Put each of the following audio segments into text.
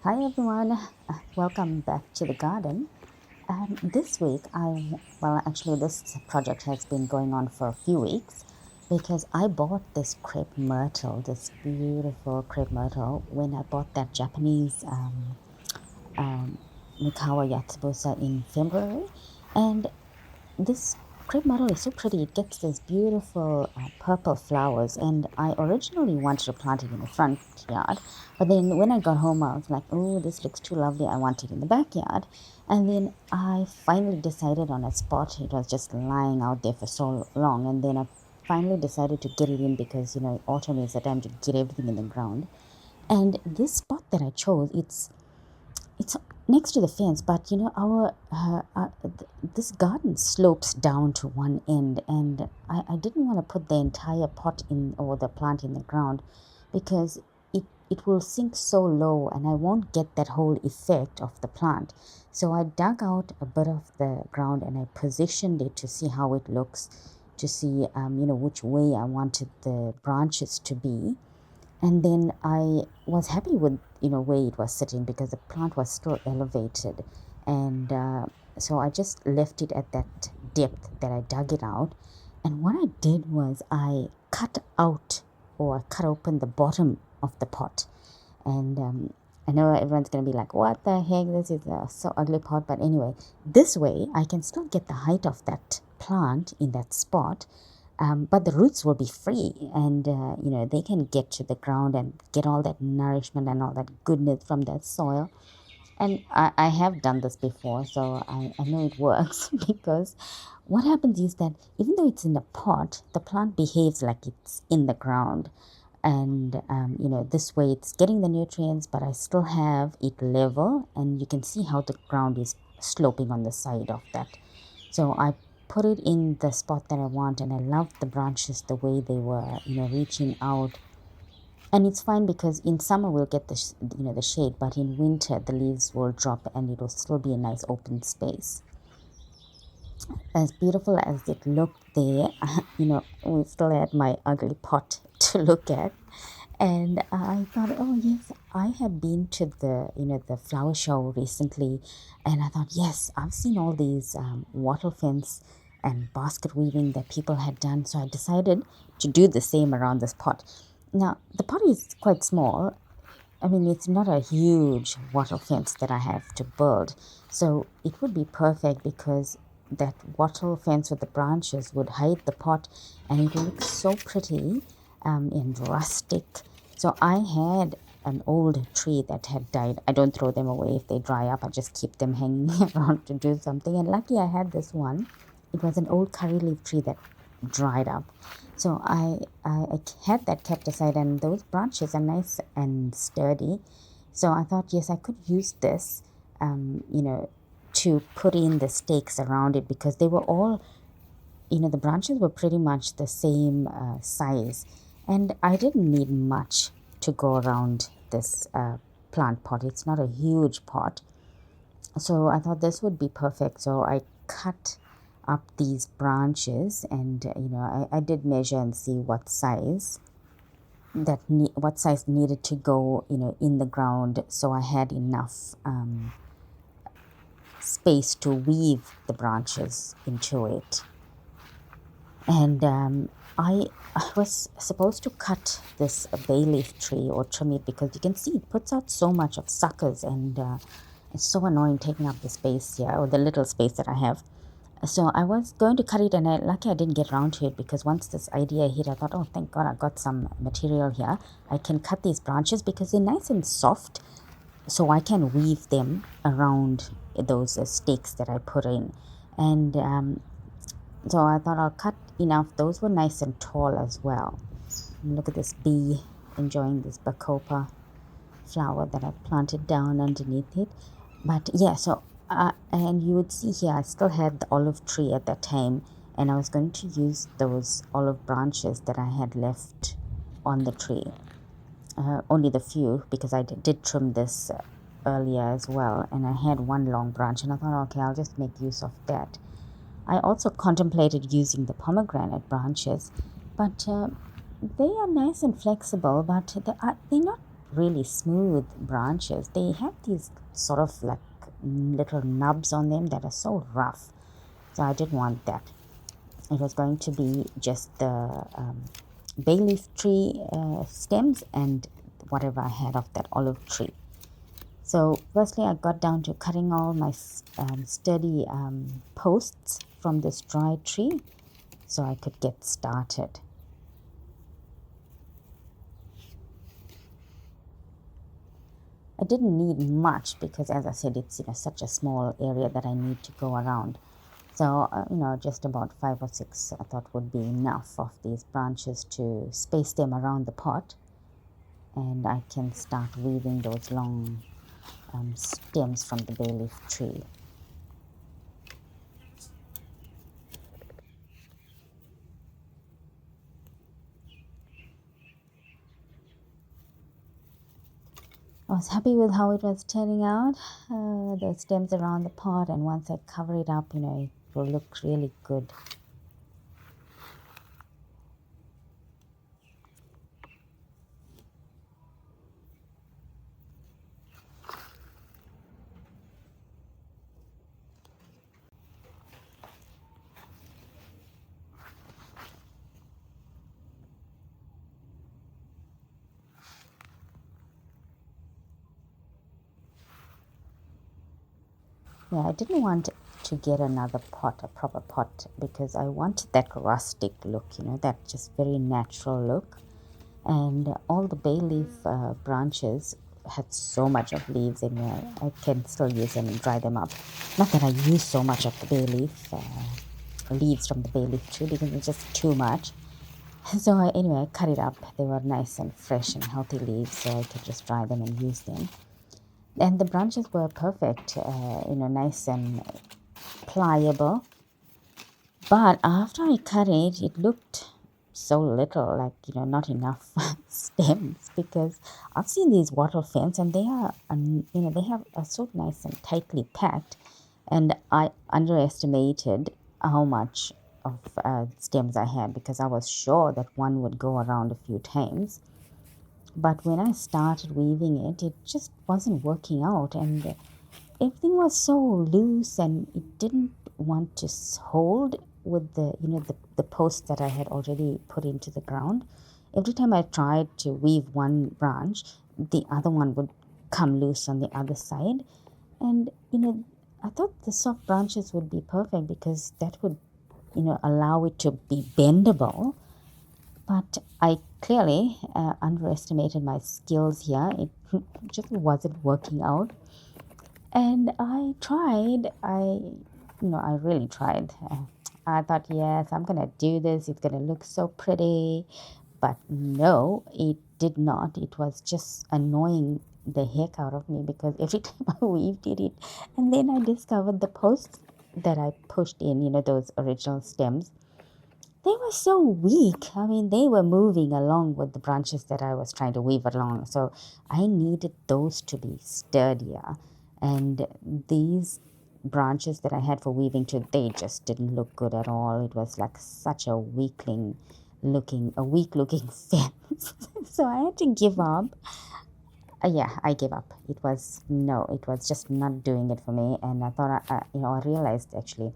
Hi everyone, welcome back to the garden. This week, this project has been going on for a few weeks because I bought this crepe myrtle, this beautiful crepe myrtle, when I bought that Japanese um, Mikawa Yatsubosa in February. And this crepe myrtle is so pretty. It gets these beautiful purple flowers, and I originally wanted to plant it in the front yard, but then when I got home, I was like, "Oh, this looks too lovely. I want it in the backyard." And then I finally decided on a spot. It was just lying out there for so long, and then I finally decided to get it in because autumn is the time to get everything in the ground. And this spot that I chose, it's next to the fence, but this garden slopes down to one end, and I didn't want to put the entire pot in or the plant in the ground because it will sink so low and I won't get that whole effect of the plant. So I dug out a bit of the ground and I positioned it to see how it looks, to see which way I wanted the branches to be. And then I was happy with where it was sitting because the plant was still elevated, and so I just left it at that depth that I dug it out. And what I did was I cut open the bottom of the pot, and I know everyone's gonna be like, "What the heck? This is a so ugly pot." But anyway, this way I can still get the height of that plant in that spot, but the roots will be free, and they can get to the ground and get all that nourishment and all that goodness from that soil. And I have done this before, so I know it works because what happens is that even though it's in the pot, the plant behaves like it's in the ground. And this way it's getting the nutrients, but I still have it level, and you can see how the ground is sloping on the side of that. So I put it in the spot that I want, and I loved the branches the way they were, reaching out. And it's fine because in summer we'll get the shade, but in winter the leaves will drop and it will still be a nice open space. As beautiful as it looked there, we still had my ugly pot to look at. And I thought, oh yes, I have been to the flower show recently, and I thought, yes, I've seen all these wattle fence and basket weaving that people had done, so I decided to do the same around this pot. Now the pot is quite small. I mean, it's not a huge wattle fence that I have to build, so it would be perfect because that wattle fence with the branches would hide the pot, and it would look so pretty and rustic. So I had an old tree that had died. I don't throw them away if they dry up. I just keep them hanging around to do something. And lucky I had this one. It was an old curry leaf tree that dried up. So I had that kept aside, and those branches are nice and sturdy. So I thought, yes, I could use this, to put in the stakes around it because they were all, the branches were pretty much the same size. And I didn't need much to go around this plant pot. It's not a huge pot. So I thought this would be perfect. So I cut up these branches, and I did measure and see what size needed to go in the ground, so I had enough space to weave the branches into it. And I was supposed to cut this bay leaf tree or trim it because you can see it puts out so much of suckers, and it's so annoying taking up the space here, or the little space that I have. So I was going to cut it, and lucky I didn't get around to it because once this idea hit, I thought, oh, thank God I got some material here. I can cut these branches because they're nice and soft, so I can weave them around those stakes that I put in. And so I thought I'll cut enough. Those were nice and tall as well. And look at this bee enjoying this bacopa flower that I planted down underneath it. But yeah, so and you would see here I still had the olive tree at that time, and I was going to use those olive branches that I had left on the tree, only the few, because I did trim this earlier as well, and I had one long branch, and I thought, okay, I'll just make use of that. I also contemplated using the pomegranate branches, but they are nice and flexible, but they're not really smooth branches, they have these sort of like little nubs on them that are so rough. So I didn't want that. It was going to be just the bay leaf tree stems and whatever I had of that olive tree. So firstly, I got down to cutting all my sturdy posts from this dry tree so I could get started. I didn't need much because, as I said, it's such a small area that I need to go around. So, just about 5 or 6 I thought would be enough of these branches to space them around the pot. And I can start weaving those long stems from the bay leaf tree. I was happy with how it was turning out, the stems around the pot, and once I cover it up, it will look really good. Yeah, I didn't want to get another pot, a proper pot, because I wanted that rustic look, that just very natural look. And all the bay leaf branches had so much of leaves in there. I can still use them and dry them up. Not that I use so much of the bay leaf leaves from the bay leaf tree because it's just too much. So anyway, I cut it up. They were nice and fresh and healthy leaves, so I could just dry them and use them. And the branches were perfect, nice and pliable. But after I cut it, it looked so little, like, not enough stems, because I've seen these wattle fence and they are, are so nice and tightly packed. And I underestimated how much of stems I had because I was sure that one would go around a few times. But when I started weaving it, it just wasn't working out, and everything was so loose and it didn't want to hold with the posts that I had already put into the ground. Every time I tried to weave one branch, the other one would come loose on the other side. And I thought the soft branches would be perfect because that would allow it to be bendable. But I clearly underestimated my skills here. It just wasn't working out. And I tried. I really tried. I thought, yes, I'm going to do this. It's going to look so pretty. But no, it did not. It was just annoying the heck out of me because every time I weaved it, and then I discovered the posts that I pushed in, those original stems, they were so weak. I mean, they were moving along with the branches that I was trying to weave along. So I needed those to be sturdier. And these branches that I had for weaving too, they just didn't look good at all. It was like such a weak looking fence. So I had to give up. Yeah, I gave up. It was just not doing it for me. And I thought, I realized actually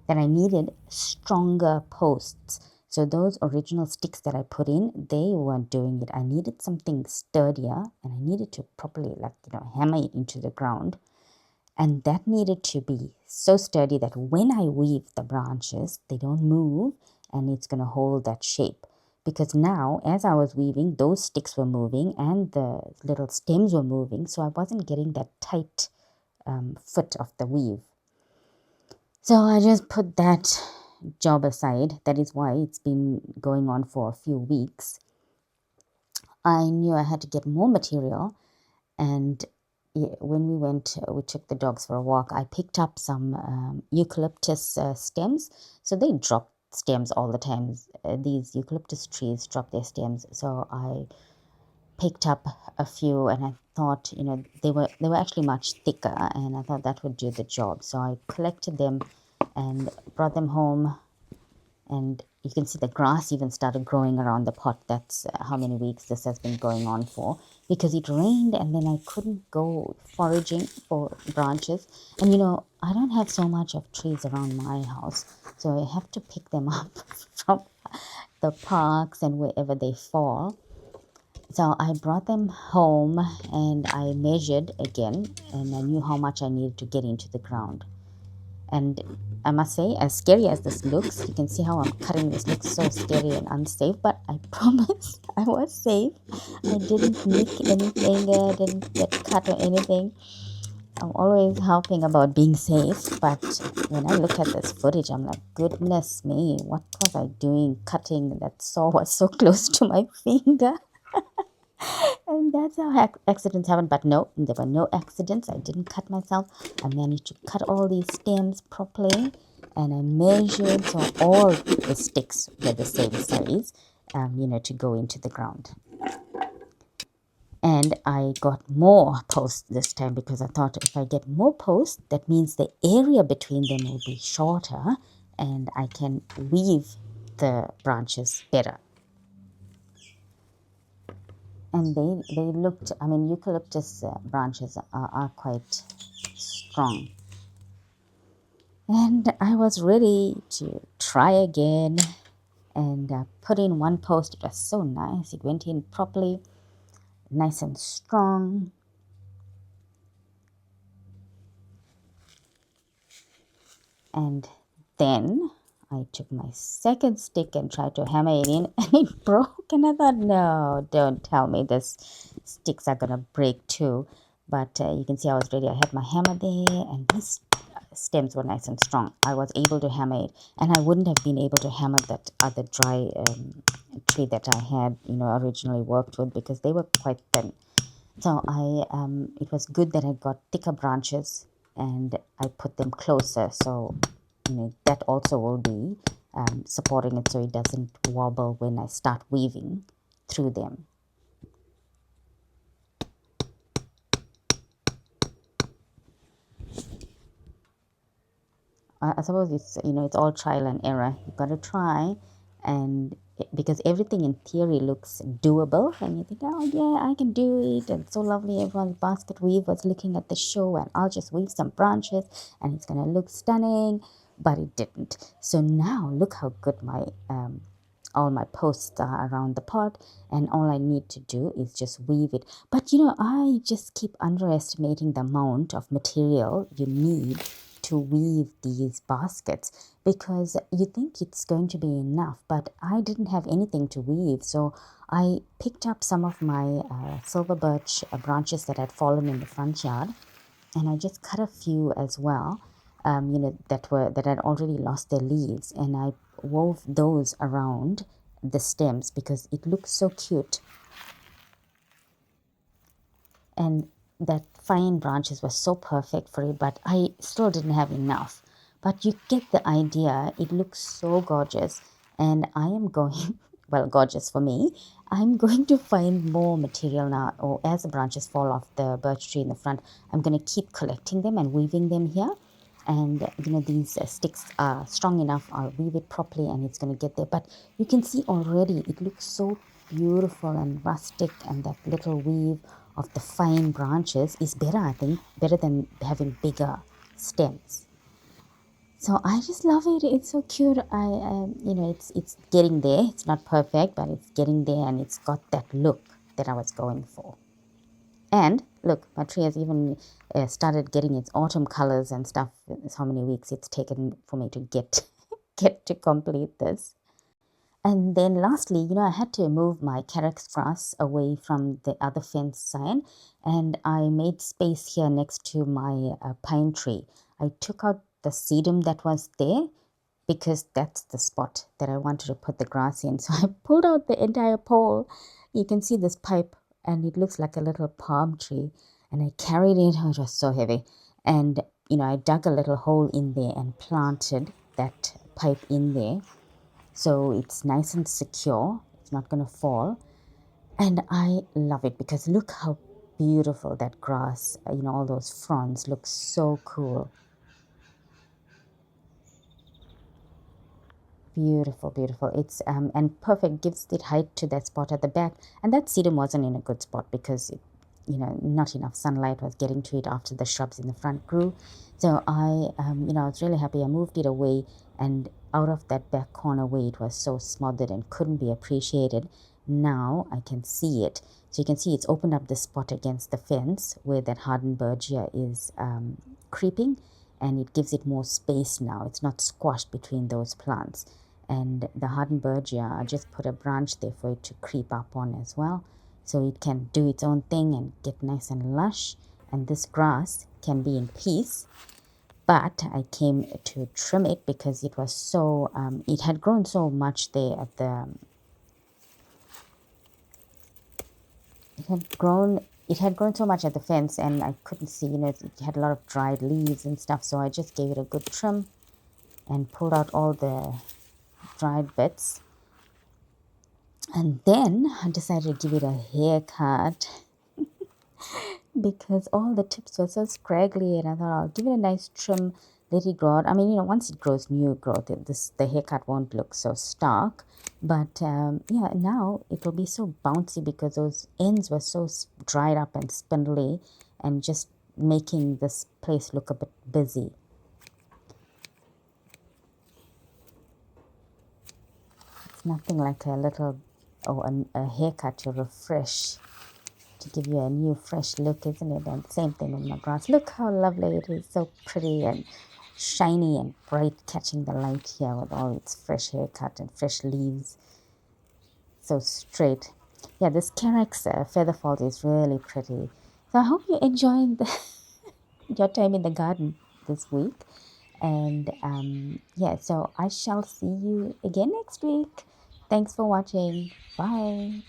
that I needed stronger posts. So those original sticks that I put in, they weren't doing it. I needed something sturdier, and I needed to properly hammer it into the ground. And that needed to be so sturdy that when I weave the branches, they don't move and it's going to hold that shape. Because now, as I was weaving, those sticks were moving and the little stems were moving, so I wasn't getting that tight fit of the weave. So I just put that job aside. That is why it's been going on for a few weeks. I knew I had to get more material, and when we took the dogs for a walk, I picked up some eucalyptus stems. So they drop stems all the time. These eucalyptus trees drop their stems. So I picked up a few, and I thought, they were actually much thicker, and I thought that would do the job. So I collected them and brought them home and you can see the grass even started growing around the pot. That's how many weeks this has been going on for, because it rained and then I couldn't go foraging for branches. And I don't have so much of trees around my house, so I have to pick them up from the parks and wherever they fall. So I brought them home and I measured again, and I knew how much I needed to get into the ground. And I must say, as scary as this looks, you can see how I'm cutting this. Looks so scary and unsafe, but I promise I was safe. I didn't nick anything, I didn't get cut or anything. I'm always helping about being safe, but when I look at this footage, I'm like, goodness me, what was I doing cutting? That saw was so close to my finger. And that's how accidents happen. But no, there were no accidents. I didn't cut myself. I managed to cut all these stems properly, and I measured so all the sticks were the same size, to go into the ground. And I got more posts this time, because I thought if I get more posts, that means the area between them will be shorter and I can weave the branches better. And they looked, eucalyptus branches are quite strong. And I was ready to try again and put in one post. It was so nice. It went in properly, nice and strong. And then I took my second stick and tried to hammer it in, and it broke. And I thought, no, don't tell me this sticks are going to break too. But you can see I was ready. I had my hammer there, and these stems were nice and strong. I was able to hammer it, and I wouldn't have been able to hammer that other dry tree that I had, originally worked with, because they were quite thin. So it was good that I got thicker branches and I put them closer, so that also will be supporting it so it doesn't wobble when I start weaving through them. I suppose it's all trial and error. You've got to try, and because everything in theory looks doable, and you think, oh yeah, I can do it, and it's so lovely. Everyone's basket weave was looking at the show, and I'll just weave some branches and it's gonna look stunning, but it didn't. So now look how good my all my posts are around the pot, and all I need to do is just weave it. But I just keep underestimating the amount of material you need to weave these baskets, because you think it's going to be enough, but I didn't have anything to weave. So I picked up some of my silver birch branches that had fallen in the front yard, and I just cut a few as well, that had already lost their leaves, and I wove those around the stems because it looks so cute. And that fine branches were so perfect for it, but I still didn't have enough. But you get the idea. It looks so gorgeous, and I am going, well, gorgeous for me. I'm going to find more material now, or as the branches fall off the birch tree in the front, I'm going to keep collecting them and weaving them here. And these sticks are strong enough. I'll weave it properly and it's going to get there. But you can see already it looks so beautiful and rustic, and that little weave of the fine branches is better, I think, better than having bigger stems. So I just love it. It's so cute. It's getting there. It's not perfect, but it's getting there, and it's got that look that I was going for. And look, my tree has even started getting its autumn colors and stuff. It's how many weeks it's taken for me to get to complete this. And then lastly, I had to move my carex grass away from the other fence side, and I made space here next to my pine tree. I took out the sedum that was there, because that's the spot that I wanted to put the grass in. So I pulled out the entire pole. You can see this pipe, and it looks like a little palm tree, and I carried it. Oh, it was so heavy. And I dug a little hole in there and planted that pipe in there, so it's nice and secure. It's not going to fall. And I love it because look how beautiful that grass, all those fronds look so cool. Beautiful, beautiful. It's and perfect, gives it height to that spot at the back. And that sedum wasn't in a good spot because it, not enough sunlight was getting to it after the shrubs in the front grew. So I was really happy. I moved it away, and out of that back corner where it was so smothered and couldn't be appreciated, now I can see it. So you can see it's opened up the spot against the fence where that hardenbergia is creeping, and it gives it more space now. It's not squashed between those plants. And the hardenbergia, I just put a branch there for it to creep up on as well, so it can do its own thing and get nice and lush. And this grass can be in peace, but I came to trim it because it was so it had grown so much there at the it had grown so much at the fence, and I couldn't see, it had a lot of dried leaves and stuff. So I just gave it a good trim and pulled out all the dried bits. And then I decided to give it a haircut because all the tips were so scraggly, and I thought I'll give it a nice trim, let it grow out. I mean, once it grows new growth, the haircut won't look so stark. But yeah, now it will be so bouncy because those ends were so dried up and spindly, and just making this place look a bit busy. It's nothing like a little a haircut to refresh, to give you a new fresh look, isn't it? And same thing with my grass. Look how lovely it is, so pretty and shiny and bright, catching the light here with all its fresh haircut and fresh leaves, so straight. Yeah, this carex feather fall is really pretty. So I hope you enjoyed your time in the garden this week. And yeah, so I shall see you again next week. Thanks for watching. Bye.